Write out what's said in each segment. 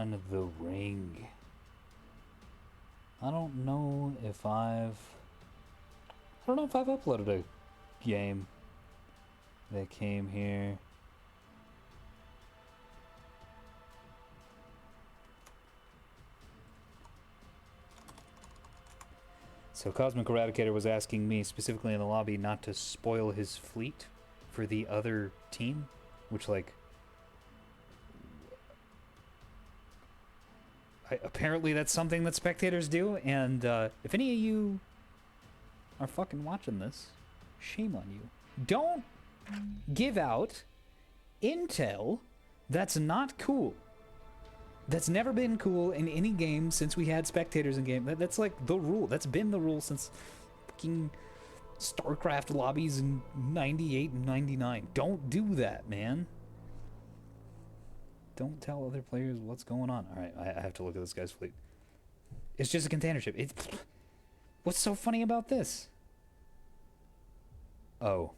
on the ring. I don't know if I've uploaded a game that came here. So Cosmic Eradicator was asking me specifically in the lobby not to spoil his fleet for the other team, which, like, apparently that's something that spectators do, and if any of you are fucking watching this, shame on you. Don't give out intel that's not cool. That's never been cool in any game since we had spectators in game. That's like the rule. That's been the rule since fucking StarCraft lobbies in 98 and 99. Don't do that, man. Don't tell other players what's going on. Alright, I have to look at this guy's fleet. It's just a container ship. What's so funny about this? Oh.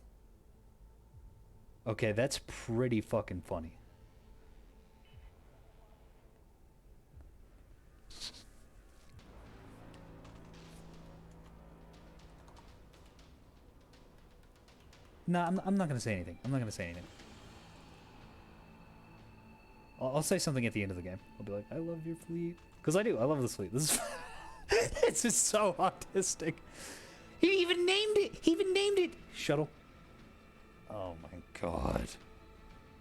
Okay, that's pretty fucking funny. No, I'm not going to say anything. I'm not going to say anything. I'll say something at the end of the game. I'll be like, I love your fleet. Because I do. I love this fleet. This is... it's just so autistic. He even named it. He even named it. Shuttle. Oh my god.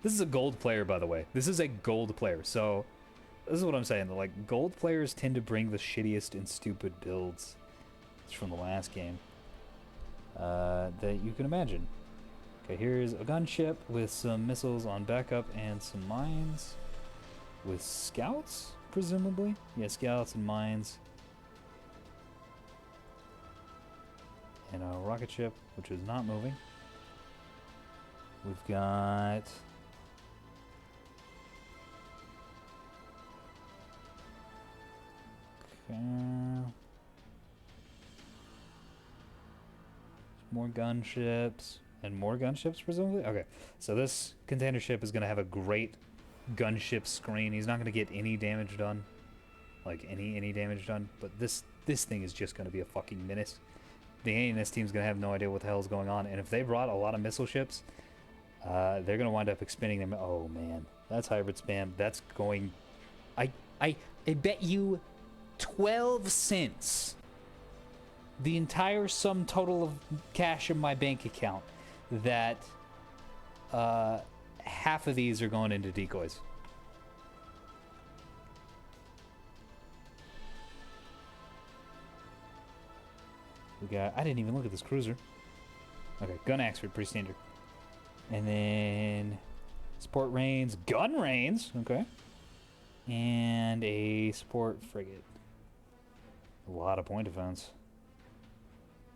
This is a gold player, by the way. This is a gold player. So, this is what I'm saying. Like, gold players tend to bring the shittiest and stupid builds. It's from the last game. That you can imagine. Okay, here's a gunship with some missiles on backup and some mines. With scouts, presumably? Yeah, scouts and mines. And a rocket ship, which is not moving. We've got... Okay. More gunships. And more gunships, presumably? Okay, so this container ship is going to have a great gunship screen. He's not going to get any damage done. Like, any damage done. But this thing is just going to be a fucking menace. The ANS team's going to have no idea what the hell is going on. And if they brought a lot of missile ships, they're going to wind up expending them. Oh, man. That's hybrid spam. That's going... I bet you 12 cents. The entire sum total of cash in my bank account. That half of these are going into decoys. We got... I didn't even look at this cruiser. Okay, gun Axford, pretty standard. And then... Support Rains, gun Rains, okay. And a support frigate. A lot of point defense.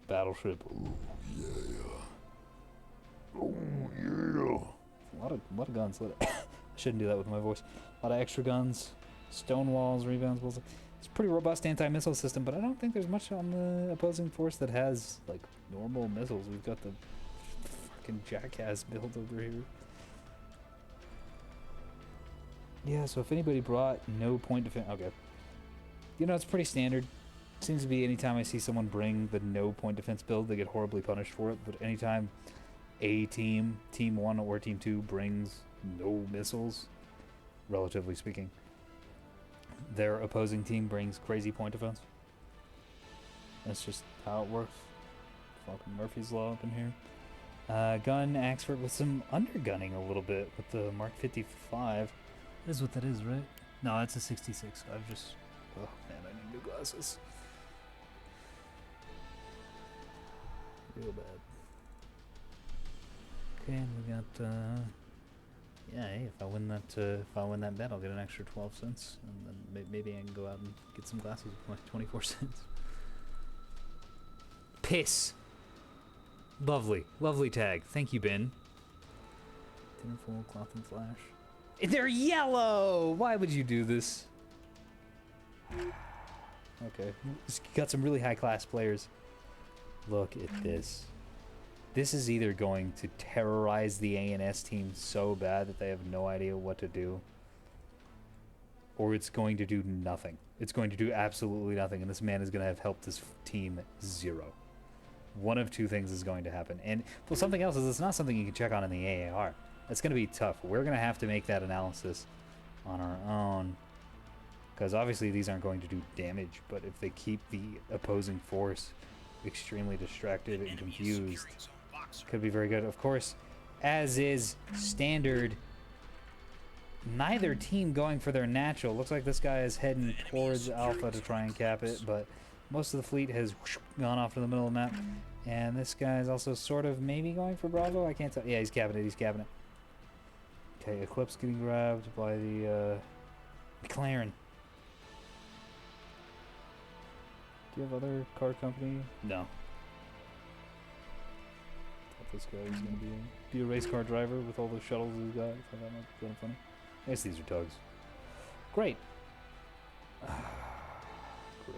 Battleship. Ooh, yeah. Oh, yeah. A lot of guns. I shouldn't do that with my voice. A lot of extra guns. Stone walls, rebounds, bullets. It's a pretty robust anti-missile system, but I don't think there's much on the opposing force that has, like, normal missiles. We've got the fucking jackass build over here. Yeah, so if anybody brought no point defense... Okay. You know, it's pretty standard. Seems to be anytime I see someone bring the no point defense build, they get horribly punished for it. But anytime a team, Team 1 or Team 2, brings no missiles, relatively speaking, their opposing team brings crazy point defense. That's just how it works. Fucking Murphy's Law up in here. Gun Axford with some undergunning a little bit with the Mark 55. That is what that is, right? No, that's a 66. I've just... Oh, man, I need new glasses. Real bad. Okay, and we got, yeah, hey, if I win that bet, I'll get an extra 12 cents, and then maybe I can go out and get some glasses with my 24 cents. Piss! Lovely. Lovely tag. Thank you, Ben. Tinfoil, cloth, and flash. They're yellow! Why would you do this? Okay. Got some really high-class players. Look at this. This is either going to terrorize the ANS team so bad that they have no idea what to do. or it's going to do nothing. It's going to do absolutely nothing, and this man is going to have helped this team zero. One of two things is going to happen. And well, something else is it's not something you can check on in the AAR. That's going to be tough. We're going to have to make that analysis on our own, because obviously these aren't going to do damage, but if they keep the opposing force extremely distracted and confused, could be very good. Of course, as is standard, neither team going for their natural. Looks like this guy is heading towards Alpha to try and cap it, but most of the fleet has gone off to the middle of the map. And this guy is also sort of maybe going for Bravo. I can't tell. Yeah, he's capping it. He's capping it. Okay, Eclipse getting grabbed by the McLaren. Do you have other car company? No. Thought this guy was going to be a race car driver with all the shuttles he's got. I thought that might be kind of funny. I guess these are tugs. Great. Great.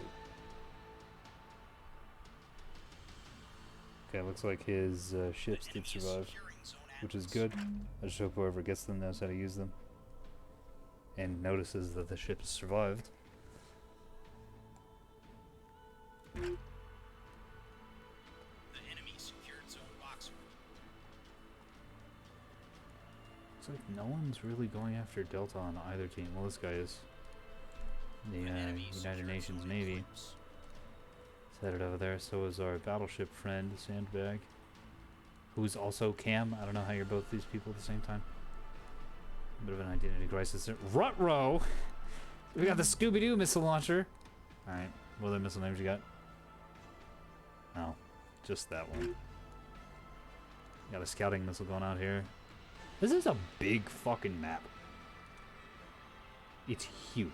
Okay, looks like his ships did survive, which is good. I just hope whoever gets them knows how to use them and notices that the ship has survived. The enemy secured zone box. Looks like no one's really going after Delta on either team. Well, this guy is. The United Nations Navy is headed over there. So is our battleship friend, Sandbag, who's also Cam. I don't know how you're both these people at the same time. A bit of an identity crisis there. Rutro! We got the Scooby-Doo missile launcher. Alright, what other missile names you got? Oh, just that one. Got a scouting missile going out here. This is a big fucking map. It's huge.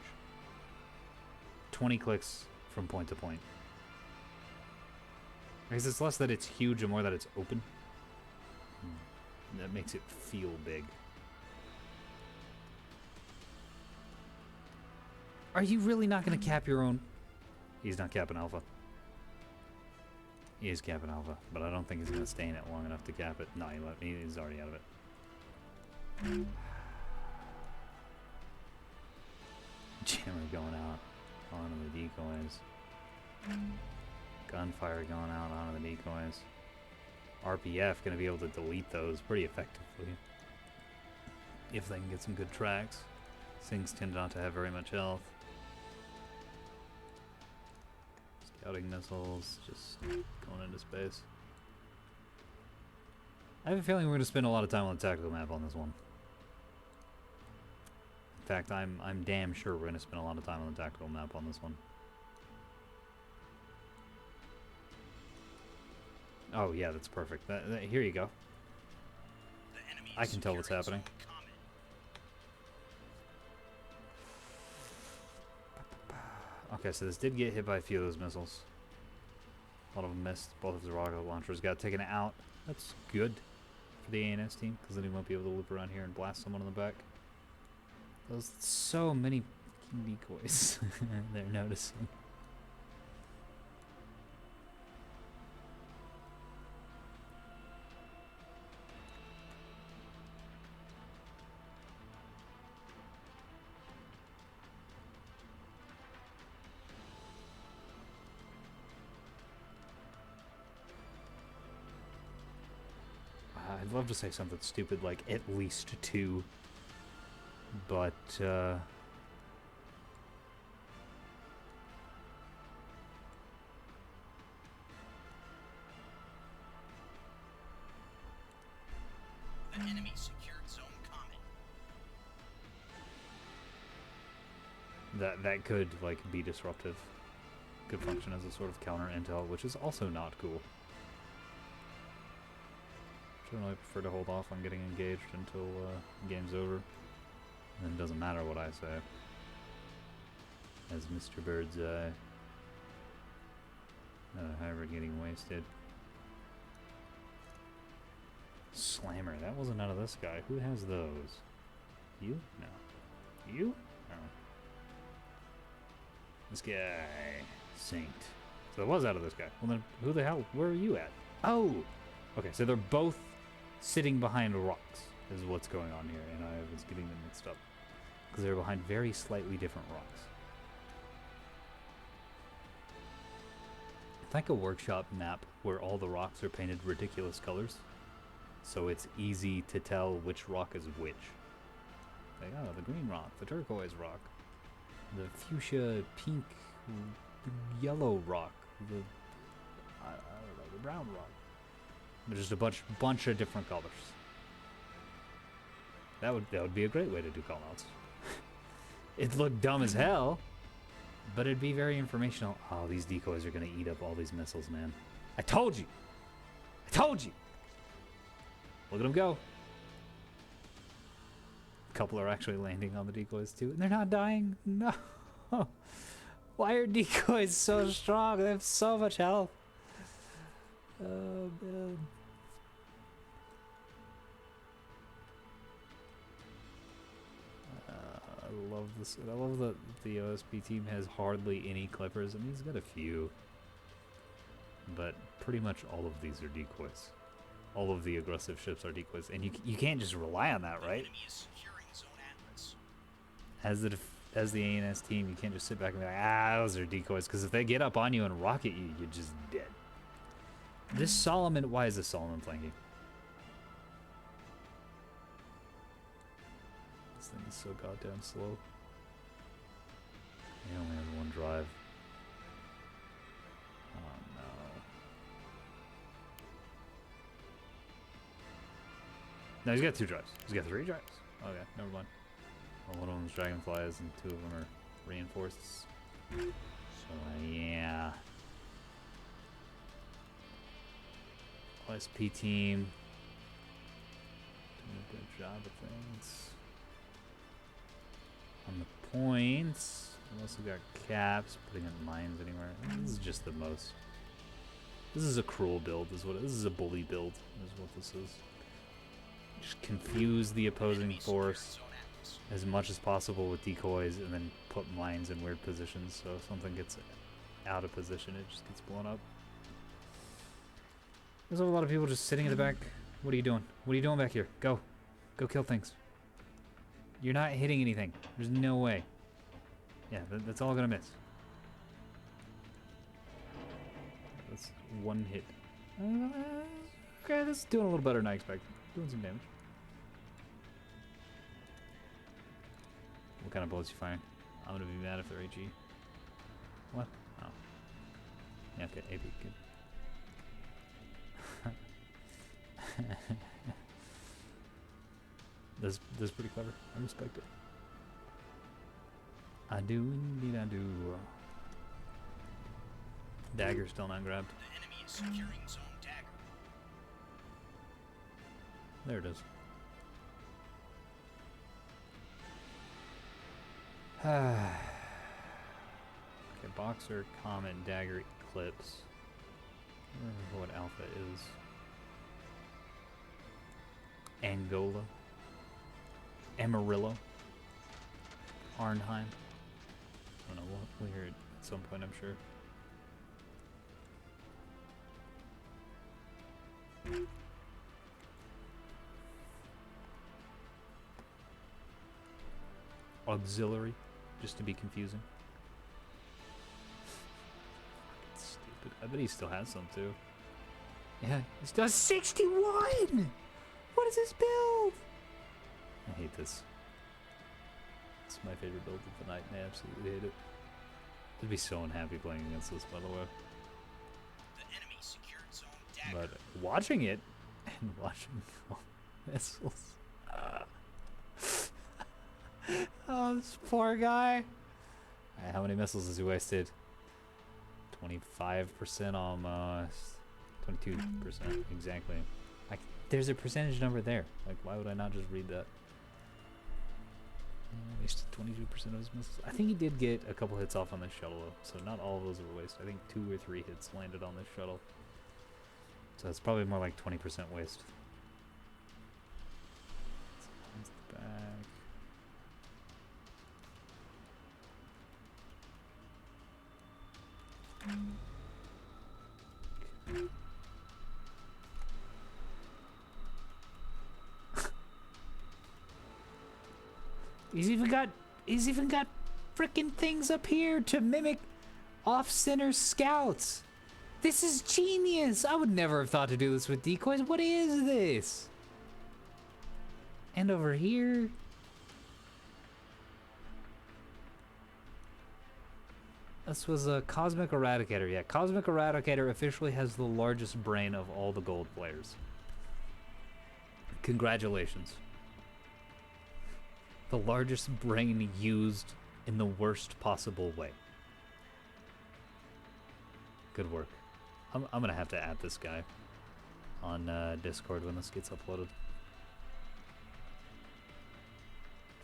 20 clicks from point to point. I guess it's less that it's huge and more that it's open. That makes it feel big. Are you really not going to cap your own? He's not capping Alpha. He is capping Alpha, but I don't think he's going to stay in it long enough to cap it. No, he's already out of it. Jammer going out onto the decoys. Gunfire going out onto the decoys. RPF going to be able to delete those pretty effectively if they can get some good tracks. Things tend not to have very much health. Scouting missiles just going into space. I have a feeling we're going to spend a lot of time on the tactical map on this one. In fact, I'm damn sure we're going to spend a lot of time on the tactical map on this one. Oh yeah, that's perfect. Here you go. I can tell what's happening. Okay, so this did get hit by a few of those missiles. A lot of them missed. Both of the rocket launchers got taken out. That's good for the ANS team, because then he won't be able to loop around here and blast someone in the back. There's so many decoys they're noticing. I'd love to say something stupid like at least 2, but the enemy secured zone common. that could like be disruptive. Could function as a sort of counter intel, which is also not cool. Generally prefer to hold off on getting engaged until game's over. And then it doesn't matter what I say. As Mr. Bird's Eye. Another hybrid getting wasted. Slammer, that wasn't out of this guy. Who has those? You? No. You? No. This guy. Saint. So it was out of this guy. Well then, who the hell? Where are you at? Oh! Okay, so they're both sitting behind rocks is what's going on here, and I was getting them mixed up. because they're behind very slightly different rocks. It's like a workshop map where all the rocks are painted ridiculous colors, so it's easy to tell which rock is which. Like, oh, the green rock, the turquoise rock, the fuchsia pink yellow rock, the I don't know, the brown rock. There's just a bunch of different colors. That would be a great way to do callouts. It'd look dumb as hell, but it'd be very informational. Oh, these decoys are gonna eat up all these missiles, man. I told you! I told you! Look at them go. A couple are actually landing on the decoys too, and they're not dying. No! Why are decoys so strong? They have so much health. Oh, man. I love this. I love that the OSP team has hardly any clippers. I mean, he's got a few, but pretty much all of these are decoys. All of the aggressive ships are decoys, and you can't just rely on that, right? As the ANS team, you can't just sit back and be like, ah, those are decoys, because if they get up on you and rocket you, you're just dead. This Solomon, why is this Solomon flanking? This thing is so goddamn slow. He only has one drive. Oh no. No, he's got 2 drives. He's got 3 drives. Okay, never mind. Well, one of them's dragonflies and 2 of them are reinforced. So yeah. OSP team doing a good job of things. On the points, we also got caps, putting in mines anywhere. This is just the most. This is a cruel build, is what. This is a bully build, is what this is. Just confuse the opposing force as much as possible with decoys, and then put mines in weird positions, so if something gets out of position, it just gets blown up. There's a lot of people just sitting in the back. What are you doing? What are you doing back here? Go. Go kill things. You're not hitting anything. There's no way. Yeah, that's all gonna miss. That's 1 hit. Okay, this is doing a little better than I expected. Doing some damage. What kind of bullets you firing? I'm gonna be mad if they're AG. What? Oh. Yeah, okay, AP, good. That's pretty clever. I respect it. I do indeed, I do. Dagger still not grabbed. The enemy is securing zone dagger. There it is. Okay, Boxer, Comet, Dagger, Eclipse. I don't remember what Alpha is. Angola. Amarillo. Arnheim. I don't know, we'll hear it at some point, I'm sure. Auxiliary, just to be confusing. Stupid. I bet he still has some too. Yeah, he still has 61! What is this build? I hate this. It's my favorite build of the night, and I absolutely hate it. I'd be so unhappy playing against this, by the way. The enemy secured zone dagger. But watching it, and watching all missiles. Oh, this poor guy. Alright, how many missiles has he wasted? 25% almost. 22%, exactly. There's a percentage number there. Like, why would I not just read that? Wasted 22% of his missiles. I think he did get a couple hits off on the shuttle, though, so not all of those were wasted. I think 2 or 3 hits landed on this shuttle. So it's probably more like 20% waste. That's the back. He's even got frickin' things up here to mimic off-center scouts. This is genius. I would never have thought to do this with decoys. What is this? And over here. This was a Cosmic Eradicator. Yeah, Cosmic Eradicator officially has the largest brain of all the gold players. Congratulations. The largest brain used in the worst possible way. Good work. I'm gonna have to add this guy on Discord when this gets uploaded.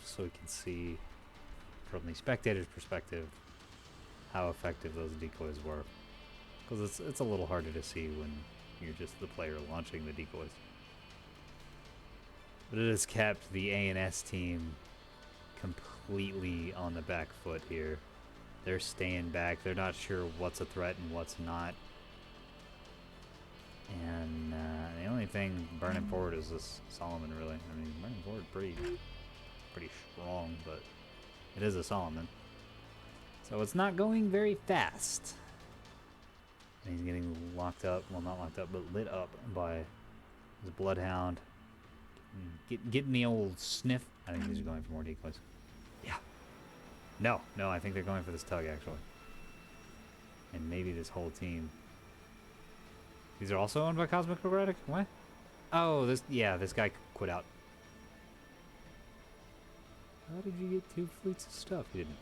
Just so we can see from the spectator's perspective how effective those decoys were. Because it's a little harder to see when you're just the player launching the decoys. But it has kept the A&S team completely on the back foot here. They're staying back. They're not sure what's a threat and what's not. And the only thing burning forward is this Solomon, really. I mean, burning forward pretty strong, but it is a Solomon. So it's not going very fast. And he's getting locked up. Well, not locked up, but lit up by his Bloodhound. Getting the old sniff. I think these are going for more decoys. Yeah. No, I think they're going for this tug, actually. And maybe this whole team. These are also owned by Cosmic Erratic? What? Oh, this guy quit out. How did you get 2 fleets of stuff? You didn't.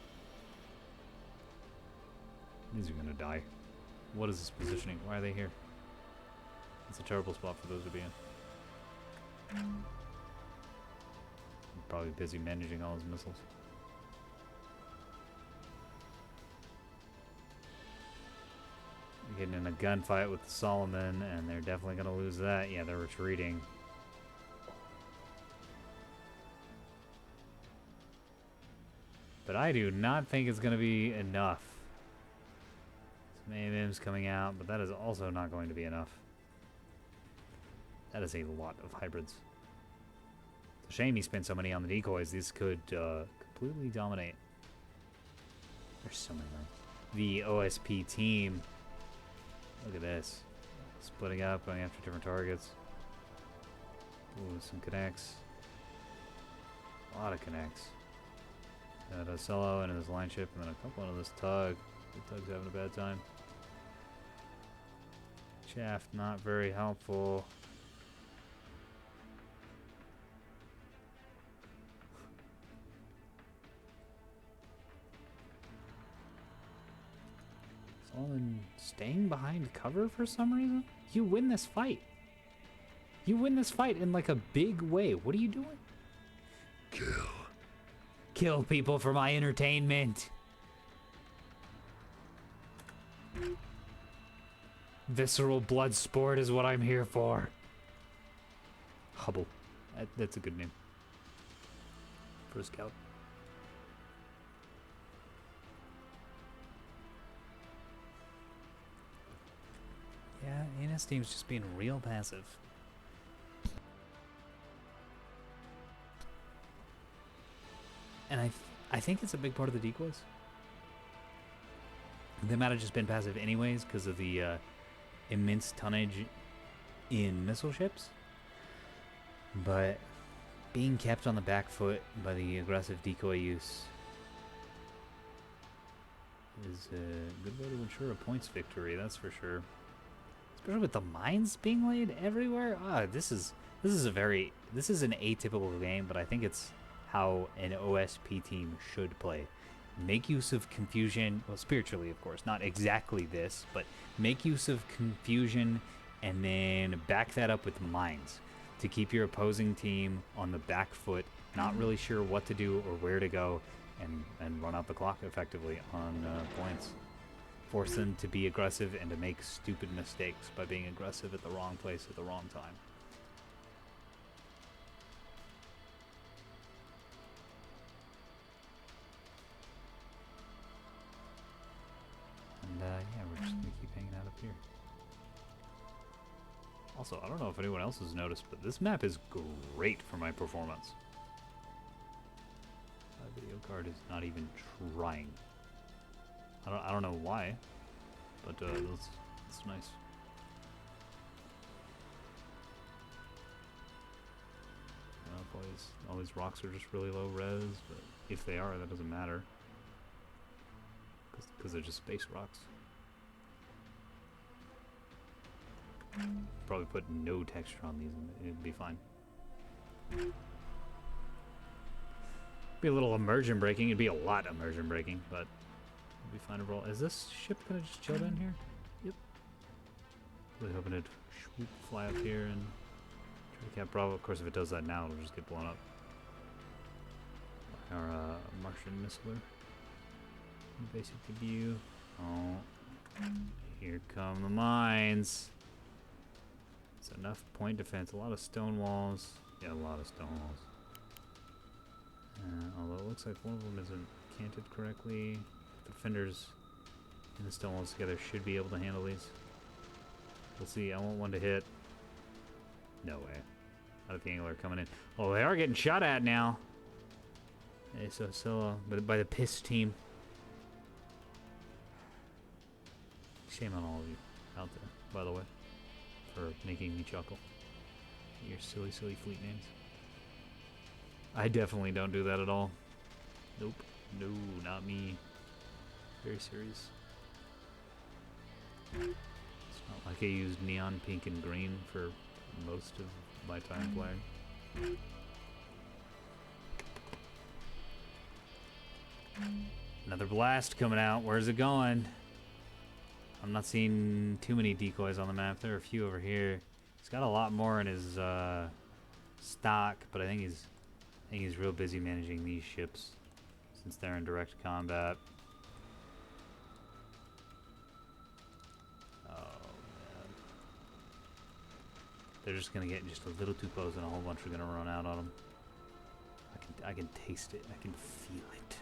These are gonna die. What is this positioning? Why are they here? It's a terrible spot for those to be in. I'm probably busy managing all his missiles. Getting in a gunfight with the Solomon, and they're definitely gonna lose that. Yeah, they're retreating. But I do not think it's gonna be enough. Some AMM's coming out, but that is also not going to be enough. That is a lot of hybrids. It's a shame he spent so many on the decoys. These could completely dominate. There's so many. The OSP team. Look at this. Splitting up, going after different targets. Ooh, some connects. A lot of connects. Got a solo and his line ship, and then a couple on this tug. The tug's having a bad time. Chaff, not very helpful. Solomon staying behind cover for some reason? You win this fight. You win this fight in like a big way. What are you doing? Kill people for my entertainment. Visceral blood sport is what I'm here for. Hubble. That's a good name for a scout. Yeah, ANS team's just being real passive. And I think it's a big part of the decoys. They might have just been passive anyways because of the immense tonnage in missile ships. But being kept on the back foot by the aggressive decoy use is a good way to ensure a points victory, that's for sure. Especially with the mines being laid everywhere. This is an atypical game, but I think it's how an OSP team should play. Make use of confusion, well, spiritually, of course, not exactly this, but make use of confusion and then back that up with mines to keep your opposing team on the back foot, not really sure what to do or where to go, and run out the clock effectively on points. Force them to be aggressive and to make stupid mistakes by being aggressive at the wrong place at the wrong time. And yeah, we're just gonna keep hanging out up here. Also, I don't know if anyone else has noticed, but this map is great for my performance. The card is not even trying. I don't know why, but that's nice. All these rocks are just really low res, but if they are, that doesn't matter. Because they're just space rocks. Probably put no texture on these and it'd be fine. Be a little immersion breaking. It'd be a lot immersion breaking, but it'd be fine to roll. Is this ship gonna just chill down here? Yep. Really hoping it'd fly up here and try to cap Bravo. Of course, if it does that now, it'll just get blown up. Our Martian missiler. Basic debut. Oh, here come the mines. It's enough point defense. A lot of stone walls. Yeah, a lot of stone walls. Although it looks like one of them isn't canted correctly. The defenders and the stone walls together should be able to handle these. We'll see. I want one to hit. No way. Not at the angle they're coming in. Oh, they are getting shot at now. Hey, but by the piss team. Shame on all of you out there, by the way, for making me chuckle. Your silly, silly fleet names. I definitely don't do that at all. Nope. No, not me. Very serious. It's not like I used neon pink and green for most of my time playing. Another blast coming out. Where's it going? I'm not seeing too many decoys on the map. There are a few over here. He's got a lot more in his stock, but I think he's real busy managing these ships since they're in direct combat. Oh man, they're just gonna get just a little too close, and a whole bunch are gonna run out on them. I can taste it. I can feel it.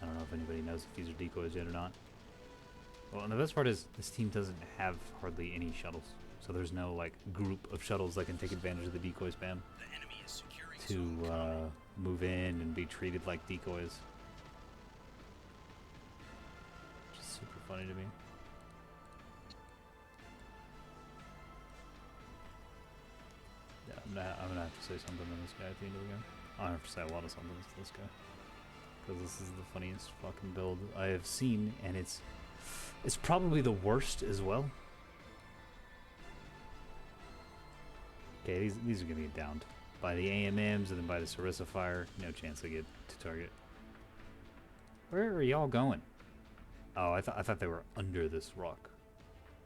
I don't know if anybody knows if these are decoys yet or not. Well, and the best part is this team doesn't have hardly any shuttles. So there's no like group of shuttles that can take advantage of the decoy spam to move in and be treated like decoys. Which is super funny to me. Yeah, I'm gonna have to say something to this guy at the end of the game. I have to say a lot of something to this guy. Because this is the funniest fucking build I have seen, and it's probably the worst as well. Okay, these are gonna get downed by the AMMs and then by the Sarissa fire. No chance they get to target. Where are y'all going? Oh, I thought they were under this rock.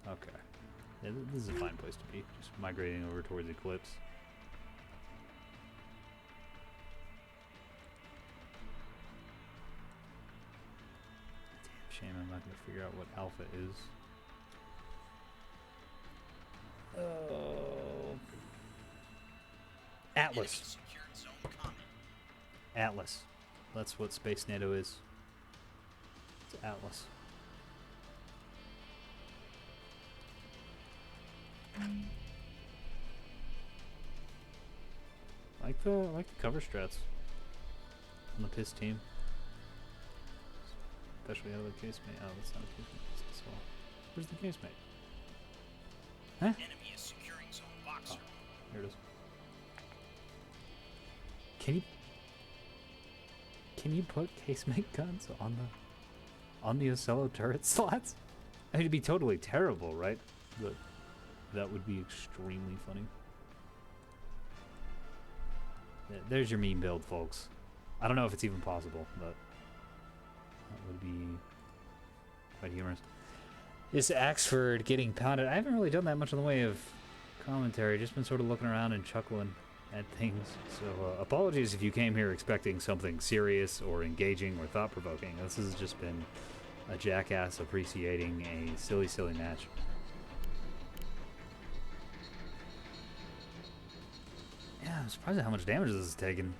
Okay, yeah, this is a fine place to be. Just migrating over towards Eclipse. Shame I'm not going to figure out what alpha is. Oh. Atlas. Atlas. That's what Space NATO is. It's Atlas. I like the cover strats on the piss team. Especially out of the casemate. Oh, that's not a casemate. That's this wall. Where's the casemate? Huh? Enemy is securing zone boxer. Oh, here it is. Can you put casemate guns on the Ocello turret slots? I mean, it'd be totally terrible, right? But that would be extremely funny. There's your meme build, folks. I don't know if it's even possible, but that would be quite humorous. This Axford getting pounded. I haven't really done that much in the way of commentary. Just been sort of looking around and chuckling at things. So apologies if you came here expecting something serious or engaging or thought-provoking. This has just been a jackass appreciating a silly, silly match. Yeah, I'm surprised at how much damage this is taking.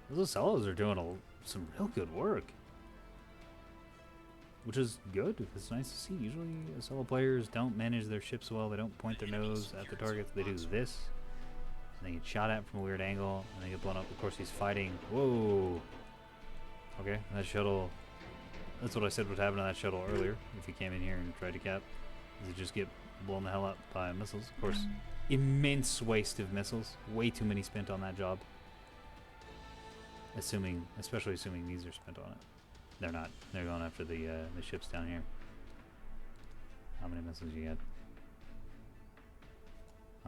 Those Ocellos are doing some real good work. Which is good. It's nice to see. Usually Ocello players don't manage their ships well. They don't point their nose at the targets. They do this. and they get shot at from a weird angle, and they get blown up. Of course, he's fighting. Whoa. Okay, that shuttle. That's what I said would happen to that shuttle earlier if he came in here and tried to cap. Is it just get blown the hell up by missiles? Of course, immense waste of missiles. Way too many spent on that job. Especially assuming these are spent on it. They're not. They're going after the ships down here. How many missiles you got?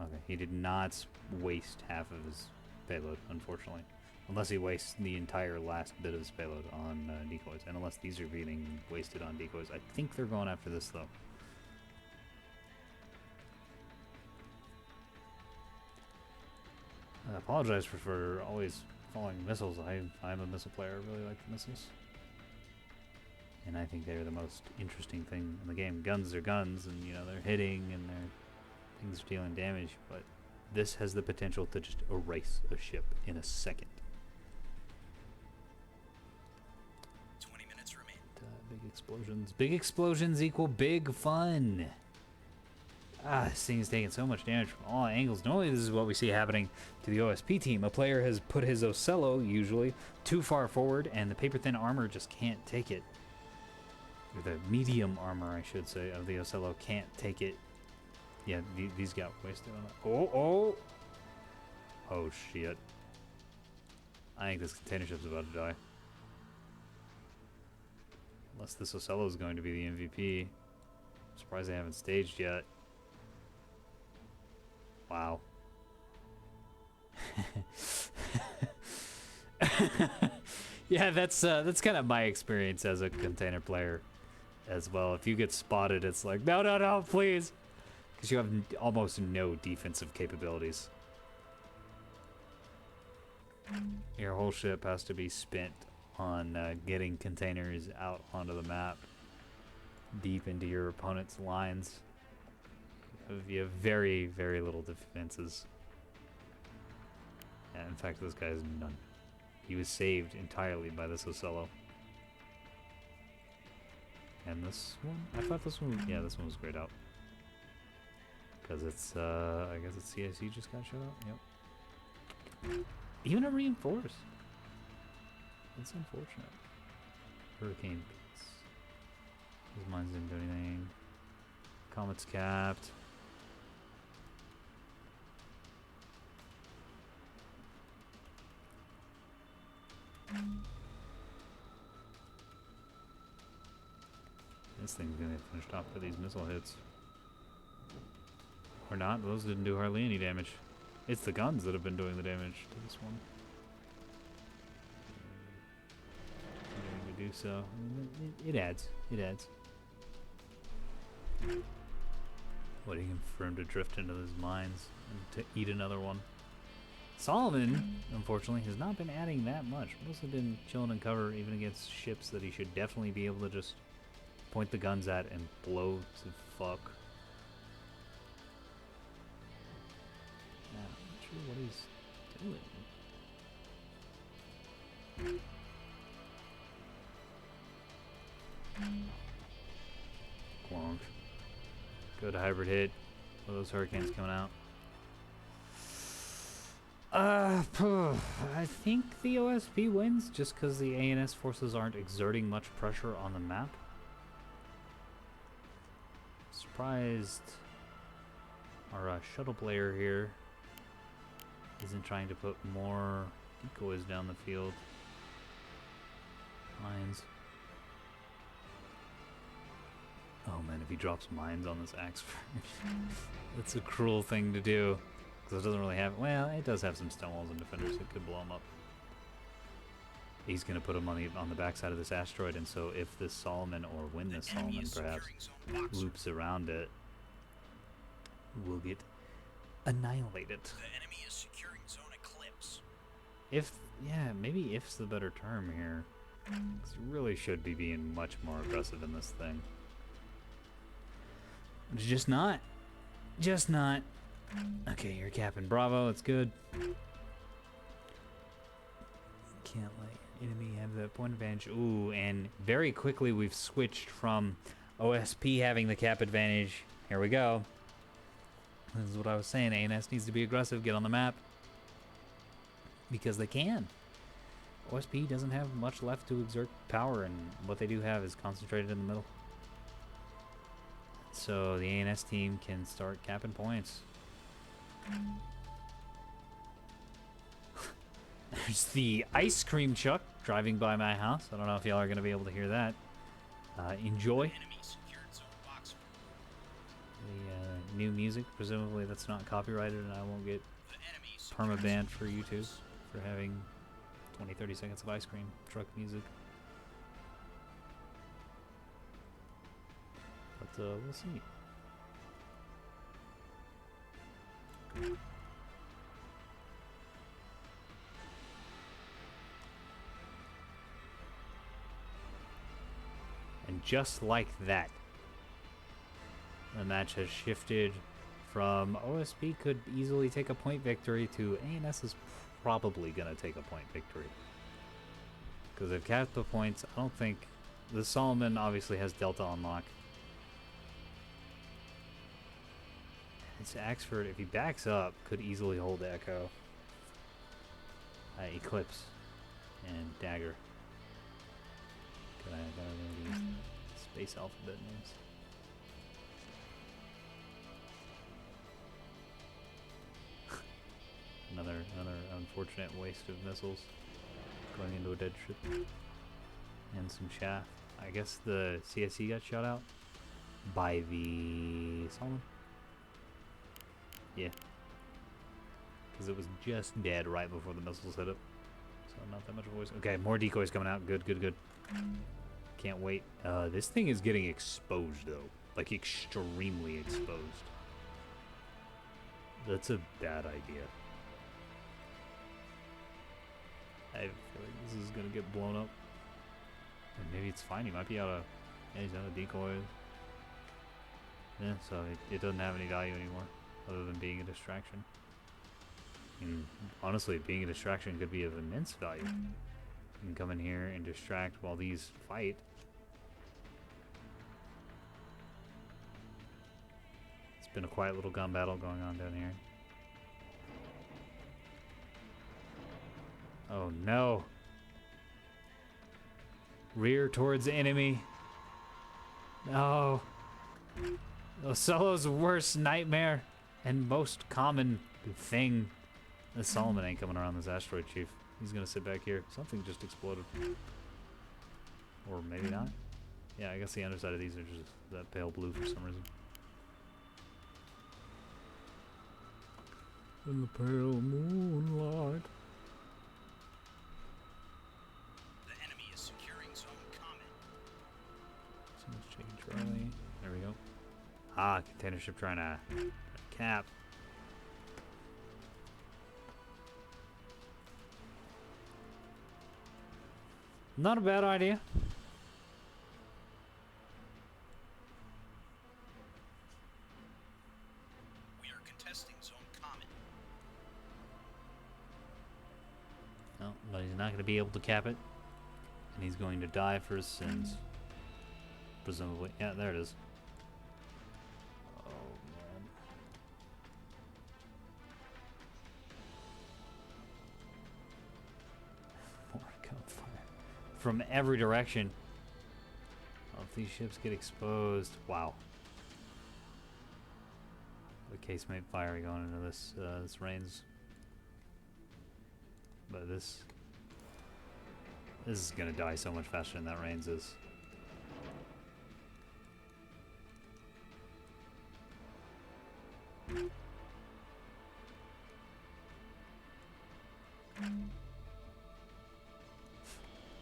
Okay, he did not waste half of his payload, unfortunately. Unless he wastes the entire last bit of his payload on decoys. And unless these are being wasted on decoys. I think they're going after this, though. I apologize for always falling missiles. I'm a missile player. I really like the missiles. And I think they're the most interesting thing in the game. Guns are guns, and you know they're hitting and things are dealing damage, but this has the potential to just erase a ship in a second. 20 minutes remain. Big explosions. Big explosions equal big fun. This thing is taking so much damage from all angles. Normally this is what we see happening to the OSP team. A player has put his Ocello, usually, too far forward, and the paper-thin armor just can't take it. Or the medium armor, I should say, of the Ocello can't take it. Yeah, these got wasted on it. Oh! Oh, shit. I think this container ship's about to die. Unless this Ocello is going to be the MVP. I'm surprised they haven't staged yet. Wow. Yeah, that's kind of my experience as a container player as well. If you get spotted, it's like, no, please. Because you have almost no defensive capabilities. Your whole ship has to be spent on getting containers out onto the map, deep into your opponent's lines. You have very, very little defenses. Yeah, in fact, this guy has none. He was saved entirely by this Ocello. And this one? I thought this one, yeah, this one was grayed out. Because it's, I guess it's CIC just got shut out. Yep. Even a reinforced. It's unfortunate. Hurricane beats. His mines didn't do anything. Comet's capped. This thing's gonna get finished off by these missile hits. Or not, those didn't do hardly any damage. It's the guns that have been doing the damage to this one. We do so. It adds. It adds. Waiting for him to drift into those mines and to eat another one. Solomon, unfortunately, has not been adding that much. Mostly been chilling in cover, even against ships that he should definitely be able to just point the guns at and blow to fuck. Yeah, I'm not sure what he's doing. Clonk. Good hybrid hit. One of those hurricanes coming out. I think the OSP wins just because the ANS forces aren't exerting much pressure on the map. Surprised our shuttle player here isn't trying to put more decoys down the field. Mines. Oh man, if he drops mines on this axe, that's a cruel thing to do. Because it doesn't really have, well, it does have some stone walls and defenders that could blow him up. He's going to put him on the backside of this asteroid, and so if this Solomon, or when this Solomon perhaps loops around it, will get annihilated. The enemy is securing zone eclipse. If, yeah, maybe if's the better term here. 'Cause he really should be being much more aggressive in this thing. It's just not. Just not. Okay, you're capping Bravo, it's good. Can't let your enemy have that point advantage. Ooh, and very quickly we've switched from OSP having the cap advantage. Here we go. This is what I was saying, ANS needs to be aggressive, get on the map. because they can. OSP doesn't have much left to exert power, and what they do have is concentrated in the middle. So the ANS team can start capping points. There's the ice cream truck driving by my house. I don't know if y'all are going to be able to hear that. Enjoy. Enemy secured zone box. The new music, presumably that's not copyrighted, and I won't get The enemy secured perma-banned zone for YouTube box. for having 20-30 seconds of ice cream truck music. But we'll see. And just like that, the match has shifted from OSP could easily take a point victory to ANS is probably going to take a point victory. Because they've capped the points. I don't think... The Solomon obviously has Delta unlock. It's Axford, if he backs up, could easily hold Echo. Eclipse. And Dagger. Gotta know these space alphabet names. Another unfortunate waste of missiles going into a dead ship. And some chaff. I guess the CSE got shot out by the Solomon. Yeah. Because it was just dead right before the missiles hit it. So not that much of a waste. Okay, more decoys coming out. Good, good, good. Can't wait. This thing is getting exposed, though. Like, extremely exposed. That's a bad idea. I feel like this is going to get blown up. And maybe it's fine. He might be out of... Yeah, he's out of decoys. Yeah, so it doesn't have any value anymore. Other than being a distraction. And honestly, being a distraction could be of immense value. You can come in here and distract while these fight. It's been a quiet little gun battle going on down here. Oh no. Rear towards enemy. No. Solo's worst nightmare and most common thing. The Solomon ain't coming around this asteroid, Chief. He's gonna sit back here. Something just exploded. Or maybe not. Yeah, I guess the underside of these are just that pale blue for some reason. In the pale moonlight. The enemy is securing zone common. Someone's checking Charlie. There we go. Ah, container ship trying to cap. Not a bad idea. We are contesting zone common. No, but he's not going to be able to cap it. And he's going to die for his sins. Presumably. Yeah, there it is. Oh, man. More gunfire. From every direction. Oh, if these ships get exposed. Wow. The casemate fire going into this, this rains. But this is gonna die so much faster than that rains is.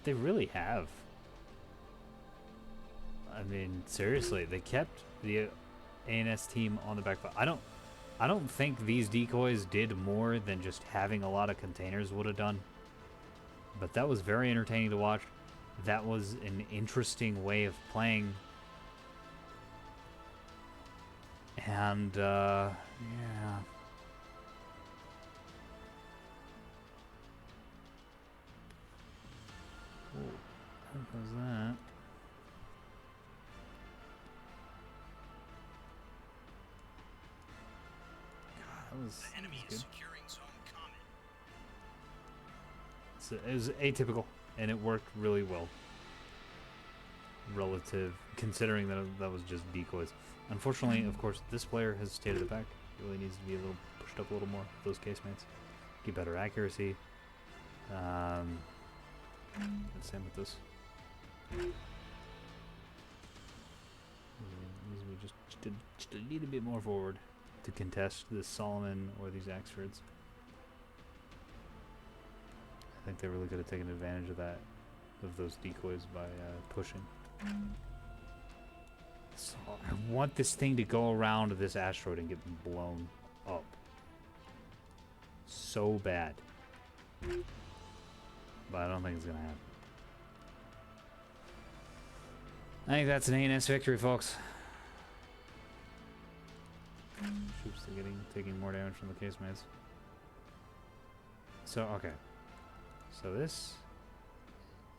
They really have. I mean, seriously, they kept the ANS team on the back foot. I don't think these decoys did more than just having a lot of containers would have done. But that was very entertaining to watch. That was an interesting way of playing. And, yeah. Whoa, how was that? God, that was The enemy good. is securing zone common. It was atypical, and it worked really well. Relative, considering that that was just decoys. Unfortunately, of course, this player has stayed at the back. He really needs to be a little pushed up a little more. Those casemates get better accuracy. And same with this. Needs to be just a little bit more forward to contest this Solomon or these Axfords. I think they really could have taken advantage of that, of those decoys by pushing. So I want this thing to go around this asteroid and get blown up. So bad. But I don't think it's gonna happen. I think that's an ANS victory, folks. Troops are taking more damage from the casemates. So okay. So this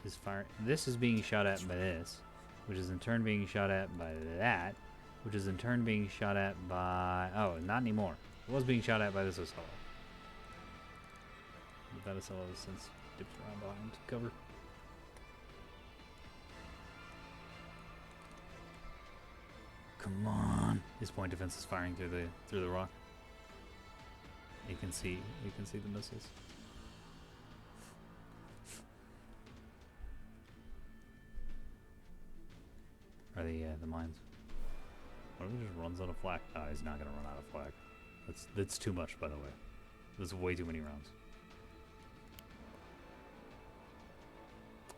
is fire. This is being shot at by this, which is in turn being shot at by that, which is in turn being shot at by... Oh, not anymore. It was being shot at by this Ocello. But that Ocello has since dipped around behind cover. Come on! His point defense is firing through the rock. You can see the missiles. Or the mines. What if he just runs out of flak? Oh, he's not gonna run out of flak. That's too much, by the way. That's way too many rounds.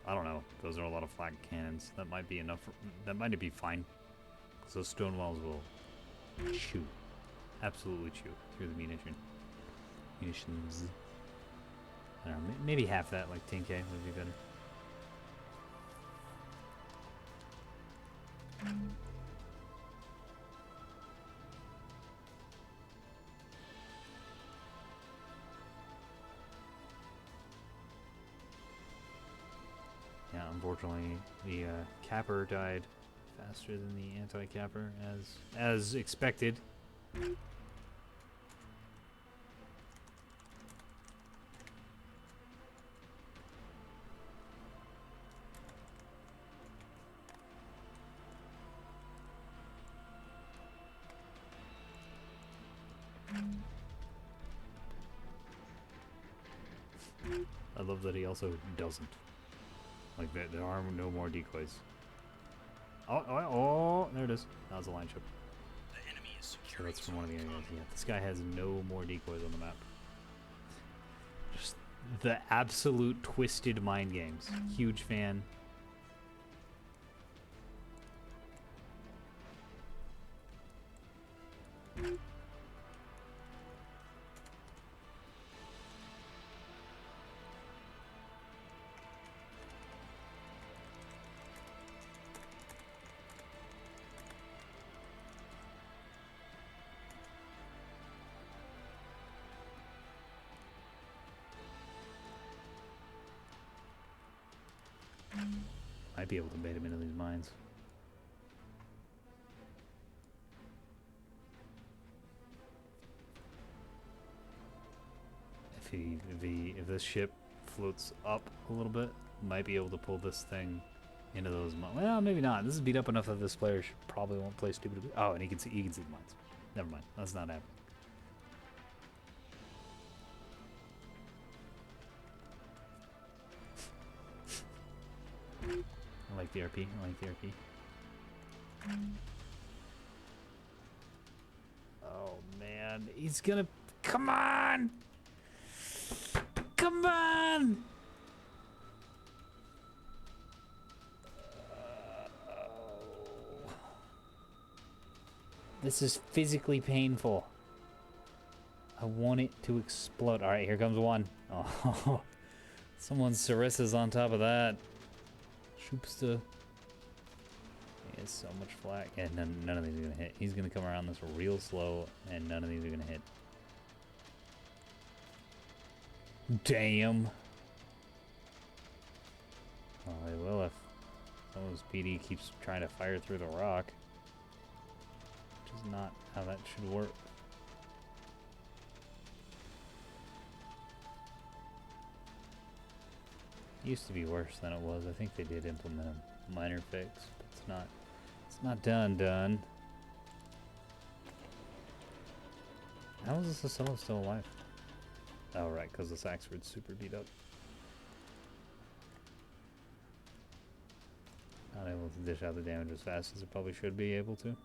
I don't know. Those are a lot of flak cannons. That might be enough. That might be fine. Because those stone walls will chew. Absolutely chew through the munitions. I don't know. Maybe half that, like 10k, would be better. Yeah, unfortunately, the capper died faster than the anti-capper, as expected. I love that he also doesn't. Like, there are no more decoys. Oh, there it is. That was a line ship. The enemy is So securing that's from one of the zone enemies. combat. Yeah, this guy has no more decoys on the map. Just the absolute twisted mind games. Huge fan. Might be able to bait him into these mines. If this ship floats up a little bit, might be able to pull this thing into those mines. Well, maybe not. This is beat up enough that this player probably won't play stupid. Oh, and he can see the mines. Never mind. That's not happening. I like the RP. I like the RP. Oh man, he's gonna. Come on! Come on! This is physically painful. I want it to explode. All right, here comes one. Oh, someone's Sarissa's on top of that. Shoopsta. He has so much flak. And none of these are gonna hit. He's gonna come around this real slow, and none of these are gonna hit. Damn. Oh, they will if someone's PD keeps trying to fire through the rock. Which is not how that should work. Used to be worse than it was. I think they did implement a minor fix, but it's not done. How is this Scylla still alive? Oh right, because this Axford's super beat up. Not able to dish out the damage as fast as it probably should be able to.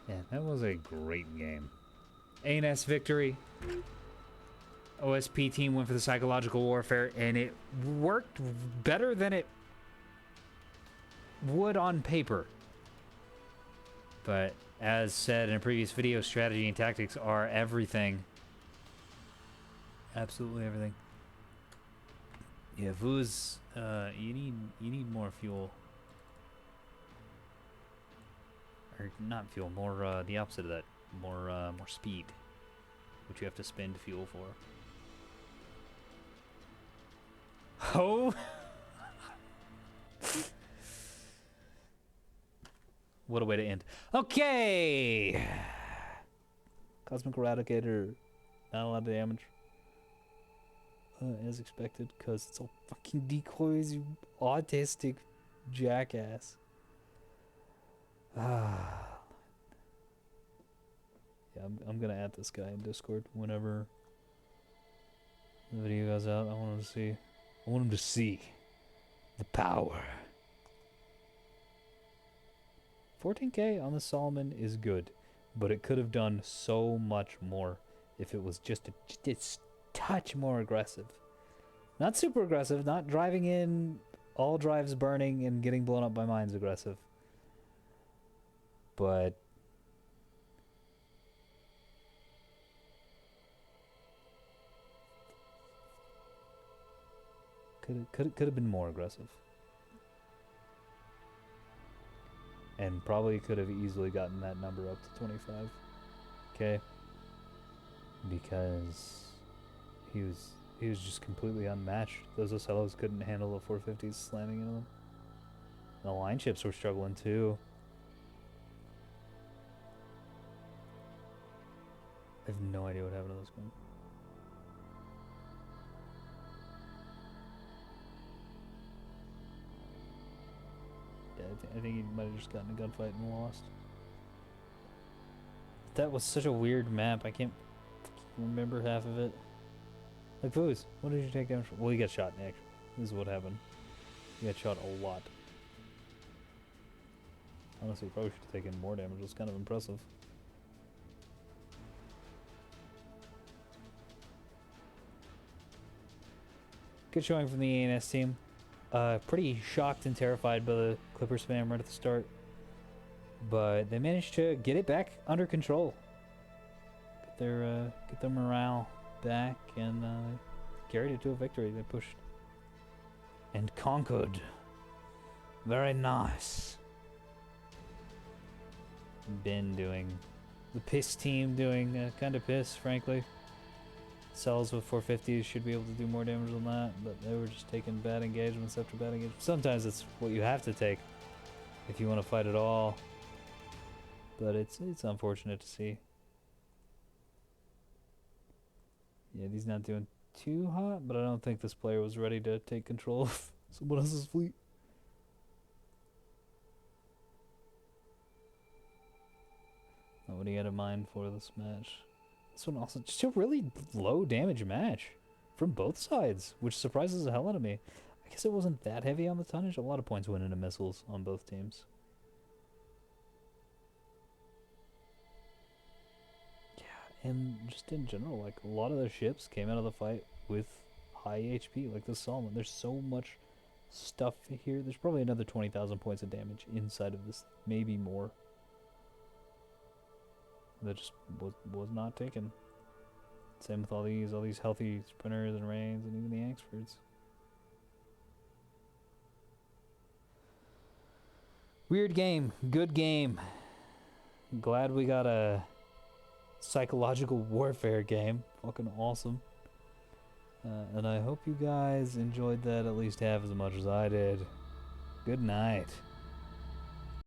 Yeah, that was a great game. ANS victory. OSP team went for the psychological warfare, and it worked better than it would on paper. But as said in a previous video, strategy and tactics are everything. Absolutely everything. Yeah, Vuz, you need more fuel. Or not fuel, more the opposite of that. More speed, which you have to spend fuel for. Oh! What a way to end. Okay! Cosmic Eradicator. Not a lot of damage. As expected, because it's all fucking decoys, you autistic jackass. Ah. Yeah, I'm gonna add this guy in Discord whenever the video goes out. I want him to see the power. 14k on the Solomon is good, but it could have done so much more if it was just a touch more aggressive. Not super aggressive, not driving in, all drives burning and getting blown up by mines aggressive. But could have been more aggressive. And probably could have easily gotten that number up to 25. Okay? Because he was just completely unmatched. Those Ocellos couldn't handle the 450s slamming into them. The line chips were struggling too. I have no idea what happened to those guns. Yeah, I think he might have just gotten a gunfight and lost. That was such a weird map. I can't remember half of it. Like, Foos, what did you take damage from? Well, you got shot, Nick. This is what happened. You got shot a lot. Honestly, probably should have taken more damage. It was kind of impressive. Good showing from the ANS team. Pretty shocked and terrified by the Clipper spam right at the start. But they managed to get it back under control. Get their morale back and carried it to a victory. They pushed and conquered. Very nice. Ben doing the piss team doing kind of piss, frankly. Cells with 450s should be able to do more damage than that, but they were just taking bad engagements after bad engagements. Sometimes it's what you have to take if you want to fight at all. But it's unfortunate to see. Yeah, he's not doing too hot, but I don't think this player was ready to take control of someone else's fleet. Not what he had in mind for this match. This one also just a really low damage match from both sides, which surprises the hell out of me. I guess it wasn't that heavy on the tonnage. A lot of points went into missiles on both teams. Yeah, and just in general, like a lot of the ships came out of the fight with high HP, like the Solomon. There's so much stuff here. There's probably another 20,000 points of damage inside of this, maybe more. That just was not taken. Same with all these healthy sprinters and rains and even the Axfords. Weird game, good game. Glad we got a psychological warfare game. Fucking awesome. And I hope you guys enjoyed that at least half as much as I did. Good night.